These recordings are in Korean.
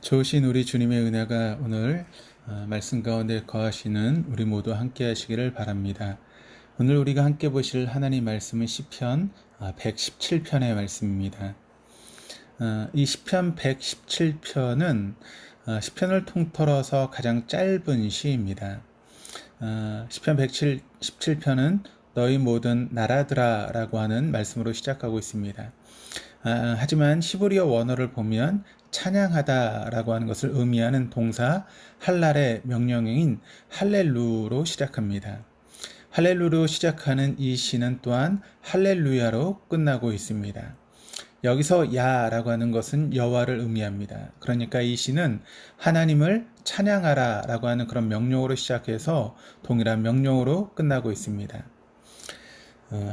좋으신 우리 주님의 은혜가 오늘 말씀 가운데 거하시는 우리 모두 함께 하시기를 바랍니다. 오늘 우리가 함께 보실 하나님 말씀은 시편 117편의 말씀입니다. 이 시편 117편은 시편을 통틀어서 가장 짧은 시입니다. 시편 117편은 너희 모든 나라들아 라고 하는 말씀으로 시작하고 있습니다. 하지만 히브리어 원어를 보면 찬양하다 라고 하는 것을 의미하는 동사 할랄의 명령형인 할렐루로 시작합니다. 할렐루로 시작하는 이 시는 또한 할렐루야로 끝나고 있습니다. 여기서 야라고 하는 것은 여호와를 의미합니다. 그러니까 이 시는 하나님을 찬양하라 라고 하는 그런 명령으로 시작해서 동일한 명령으로 끝나고 있습니다.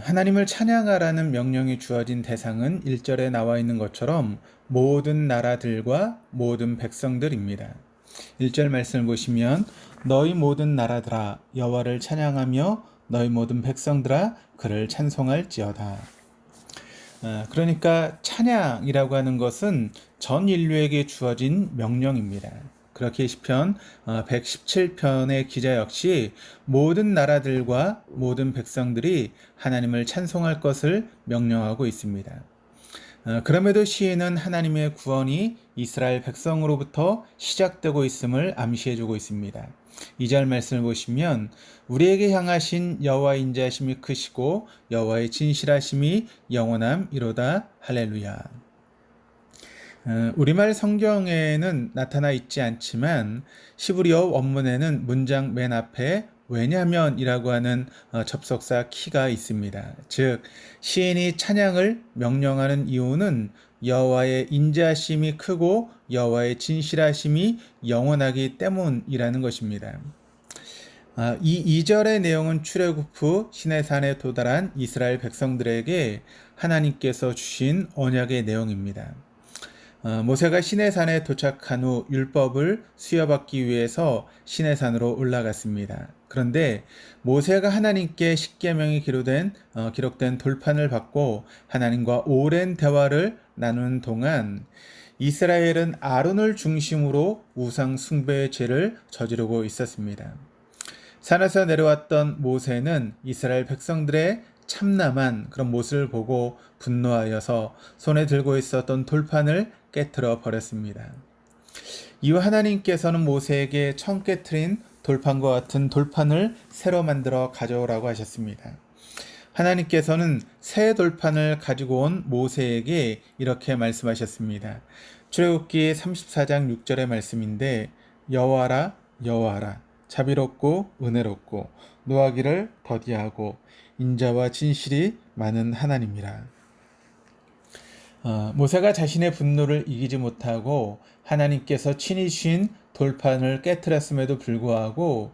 하나님을 찬양하라는 명령이 주어진 대상은 1절에 나와 있는 것처럼 모든 나라들과 모든 백성들입니다. 1절 말씀을 보시면 너희 모든 나라들아 여호와를 찬양하며 너희 모든 백성들아 그를 찬송할지어다. 그러니까 찬양이라고 하는 것은 전 인류에게 주어진 명령입니다. 그렇게 시편 117편의 기자 역시 모든 나라들과 모든 백성들이 하나님을 찬송할 것을 명령하고 있습니다. 그럼에도 시인은 하나님의 구원이 이스라엘 백성으로부터 시작되고 있음을 암시해주고 있습니다. 2절 말씀을 보시면 우리에게 향하신 여호와의 인자하심이 크시고 여호와의 진실하심이 영원함이로다. 할렐루야. 우리말 성경에는 나타나 있지 않지만 히브리어 원문에는 문장 맨 앞에 왜냐면이라고 하는 접속사 키가 있습니다. 즉 시인이 찬양을 명령하는 이유는 여호와의 인자심이 크고 여호와의 진실하심이 영원하기 때문이라는 것입니다. 이 2절의 내용은 출애굽 후 시내산에 도달한 이스라엘 백성들에게 하나님께서 주신 언약의 내용입니다. 모세가 시내산에 도착한 후 율법을 수여받기 위해서 시내산으로 올라갔습니다. 그런데 모세가 하나님께 십계명이 기록된 돌판을 받고 하나님과 오랜 대화를 나누는 동안 이스라엘은 아론을 중심으로 우상 숭배의 죄를 저지르고 있었습니다. 산에서 내려왔던 모세는 이스라엘 백성들의 참남한 그런 모습을 보고 분노하여서 손에 들고 있었던 돌판을 깨트려 버렸습니다. 이후 하나님께서는 모세에게 처음 깨트린 돌판과 같은 돌판을 새로 만들어 가져오라고 하셨습니다. 하나님께서는 새 돌판을 가지고 온 모세에게 이렇게 말씀하셨습니다. 출애굽기 34장 6절의 말씀인데 여호와라 여호와라 자비롭고 은혜롭고 노하기를 더디하고 인자와 진실이 많은 하나님이라. 모세가 자신의 분노를 이기지 못하고 하나님께서 친히 주신 돌판을 깨트렸음에도 불구하고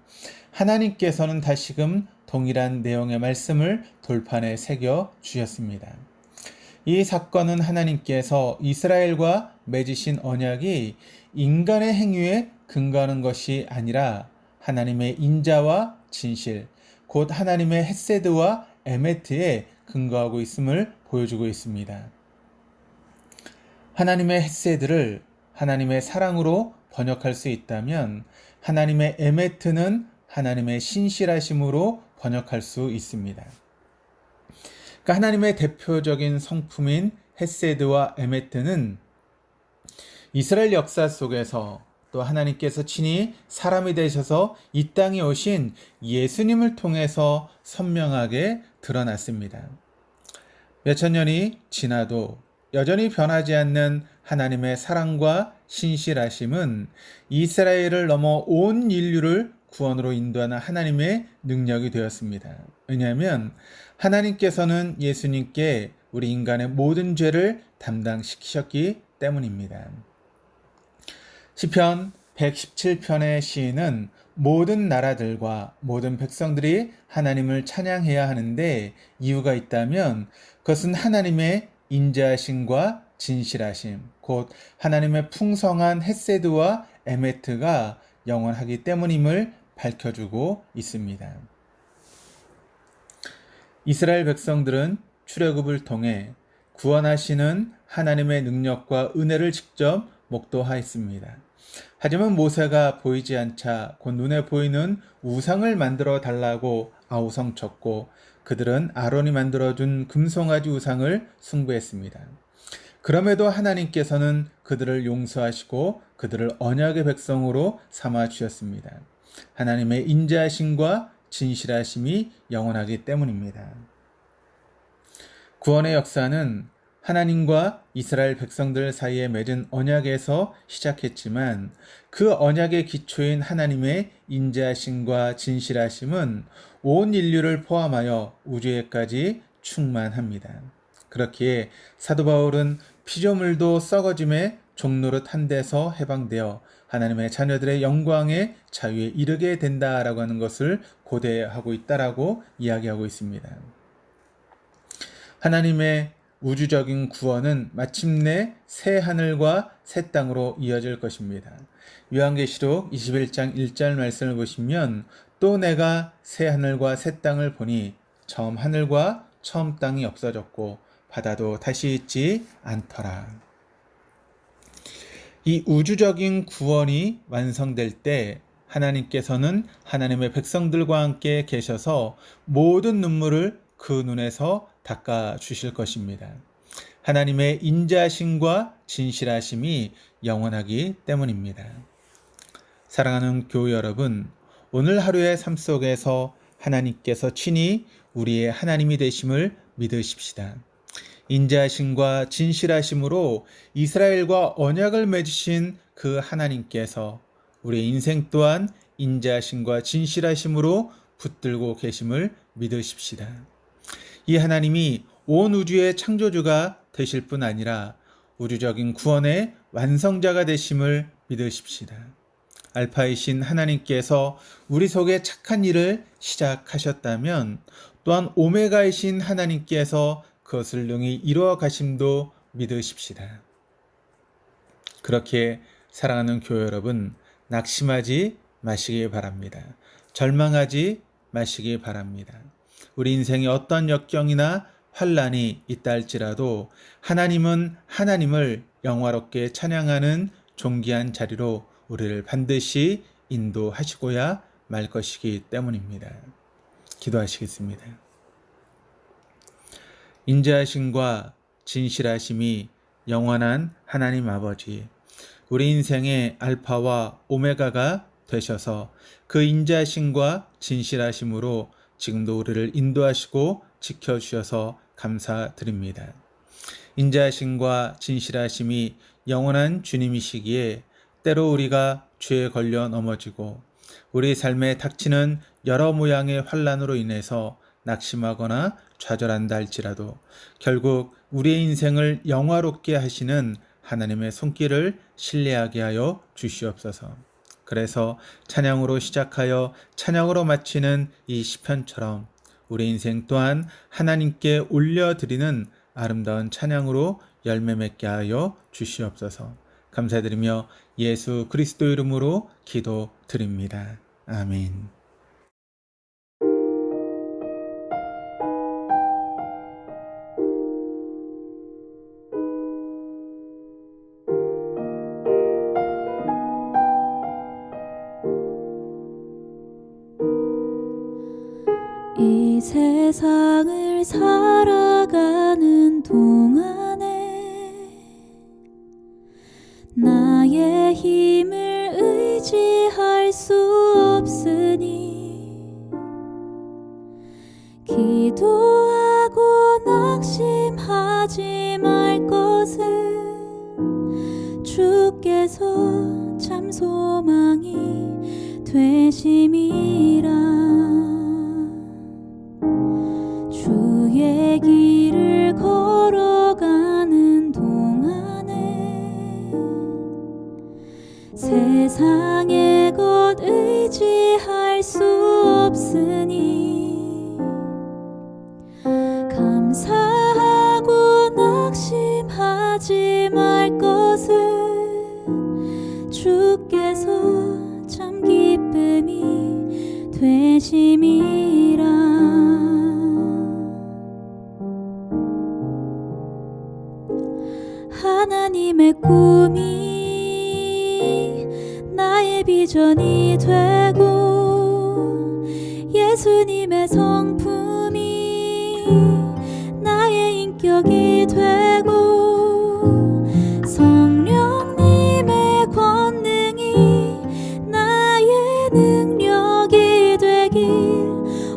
하나님께서는 다시금 동일한 내용의 말씀을 돌판에 새겨 주셨습니다. 이 사건은 하나님께서 이스라엘과 맺으신 언약이 인간의 행위에 근거하는 것이 아니라 하나님의 인자와 진실, 곧 하나님의 헤세드와 에메트에 근거하고 있음을 보여주고 있습니다. 하나님의 헤세드를 하나님의 사랑으로 번역할 수 있다면 하나님의 에메트는 하나님의 신실하심으로 번역할 수 있습니다. 그러니까 하나님의 대표적인 성품인 헤세드와 에메트는 이스라엘 역사 속에서 또 하나님께서 친히 사람이 되셔서 이 땅에 오신 예수님을 통해서 선명하게 드러났습니다. 몇천 년이 지나도 여전히 변하지 않는 하나님의 사랑과 신실하심은 이스라엘을 넘어 온 인류를 구원으로 인도하는 하나님의 능력이 되었습니다. 왜냐하면 하나님께서는 예수님께 우리 인간의 모든 죄를 담당시키셨기 때문입니다. 시편 117편의 시인은 모든 나라들과 모든 백성들이 하나님을 찬양해야 하는데 이유가 있다면 그것은 하나님의 인자하심과 진실하심, 곧 하나님의 풍성한 헤세드와 에메트가 영원하기 때문임을 밝혀주고 있습니다. 이스라엘 백성들은 출애굽을 통해 구원하시는 하나님의 능력과 은혜를 직접 목도하였습니다. 하지만 모세가 보이지 않자 곧 눈에 보이는 우상을 만들어 달라고 아우성쳤고 그들은 아론이 만들어준 금송아지 우상을 숭배했습니다. 그럼에도 하나님께서는 그들을 용서하시고 그들을 언약의 백성으로 삼아 주셨습니다. 하나님의 인자하심과 진실하심이 영원하기 때문입니다. 구원의 역사는 하나님과 이스라엘 백성들 사이에 맺은 언약에서 시작했지만 그 언약의 기초인 하나님의 인자하심과 진실하심은 온 인류를 포함하여 우주에까지 충만합니다. 그렇기에 사도 바울은 피조물도 썩어짐의 종노릇 한 데서 해방되어 하나님의 자녀들의 영광의 자유에 이르게 된다라고 하는 것을 고대하고 있다라고 이야기하고 있습니다. 하나님의 우주적인 구원은 마침내 새 하늘과 새 땅으로 이어질 것입니다. 요한계시록 21장 1절 말씀을 보시면 또 내가 새 하늘과 새 땅을 보니 처음 하늘과 처음 땅이 없어졌고 바다도 다시 있지 않더라. 이 우주적인 구원이 완성될 때 하나님께서는 하나님의 백성들과 함께 계셔서 모든 눈물을 그 눈에서 닦아 주실 것입니다. 하나님의 인자하심과 진실하심이 영원하기 때문입니다. 사랑하는 교우 여러분, 오늘 하루의 삶 속에서 하나님께서 친히 우리의 하나님이 되심을 믿으십시다. 인자하심과 진실하심으로 이스라엘과 언약을 맺으신 그 하나님께서 우리의 인생 또한 인자하심과 진실하심으로 붙들고 계심을 믿으십시다. 이 하나님이 온 우주의 창조주가 되실 뿐 아니라 우주적인 구원의 완성자가 되심을 믿으십시다. 알파이신 하나님께서 우리 속에 착한 일을 시작하셨다면 또한 오메가이신 하나님께서 그것을 능히 이루어 가심도 믿으십시다. 그렇게 사랑하는 교회 여러분, 낙심하지 마시기 바랍니다. 절망하지 마시기 바랍니다. 우리 인생에 어떤 역경이나 환난이 있다 할지라도 하나님은 하나님을 영화롭게 찬양하는 존귀한 자리로 우리를 반드시 인도하시고야 말 것이기 때문입니다. 기도하시겠습니다. 인자하심과 진실하심이 영원한 하나님 아버지, 우리 인생의 알파와 오메가가 되셔서 그 인자하심과 진실하심으로 지금도 우리를 인도하시고 지켜주셔서 감사드립니다. 인자하심과 진실하심이 영원한 주님이시기에 때로 우리가 죄에 걸려 넘어지고 우리 삶에 닥치는 여러 모양의 환난으로 인해서 낙심하거나 좌절한다 할지라도 결국 우리의 인생을 영화롭게 하시는 하나님의 손길을 신뢰하게 하여 주시옵소서. 그래서 찬양으로 시작하여 찬양으로 마치는 이 시편처럼 우리 인생 또한 하나님께 올려드리는 아름다운 찬양으로 열매 맺게 하여 주시옵소서. 감사드리며 예수 그리스도 이름으로 기도드립니다. 아멘. 이 세상을 살아가는 동안에 나의 힘을 의지할 수 없으니 기도하고 낙심하지 말 것은 주께서 참 소망이 되심이라. 주의 길을 걸어가는 동안에 세상의 것 의지할 수 없으니 감사하고 낙심하지 말 것은 주께서 참 기쁨이 되심이라. 하나님의 꿈이 비전이 되고 예수님의 성품이 나의 인격이 되고 성령님의 권능이 나의 능력이 되길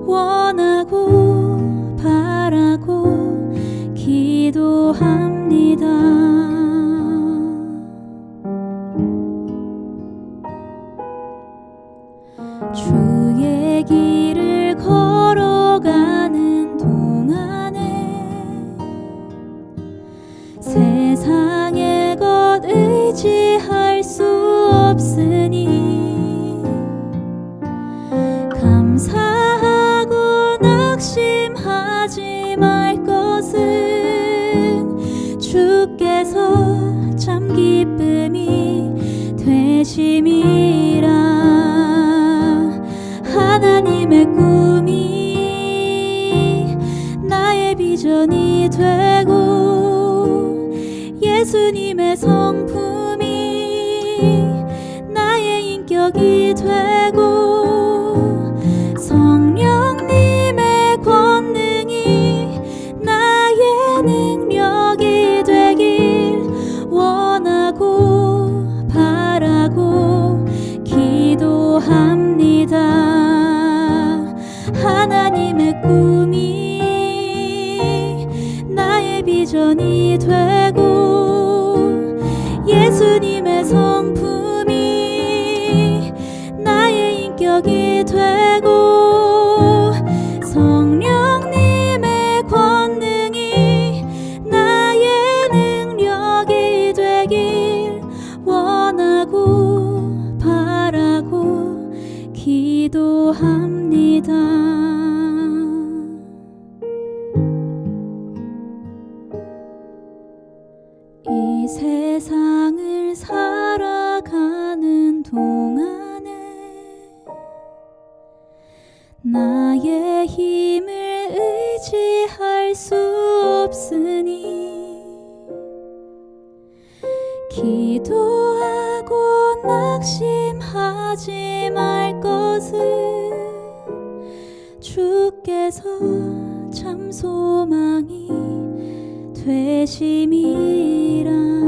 원하고 바라고 기도합니다. 주의 길을 걸어가는 동안에 세상의 것 의지할 수 없으니 감사하고 낙심하지 말 것은 주께서 참 기쁨이 되심이라. 하나님의 꿈이 나의 비전이 되고 예수님의 성품이 나의 인격이 되고 성령님의 권능이 나의 능력이 되길 원하고 바라고 기도합니다. 하나님의 꿈이 나의 비전이 되고 예수님의 성품이 나의 인격이 되고 성령님의 권능이 나의 능력이 되길 원하고 바라고 기도합니다. 이 세상을 살아가는 동안에 나의 힘을 의지할 수 없으니 기도하고 낙심하지 말 것은 주께서 참 소망이 되심이라.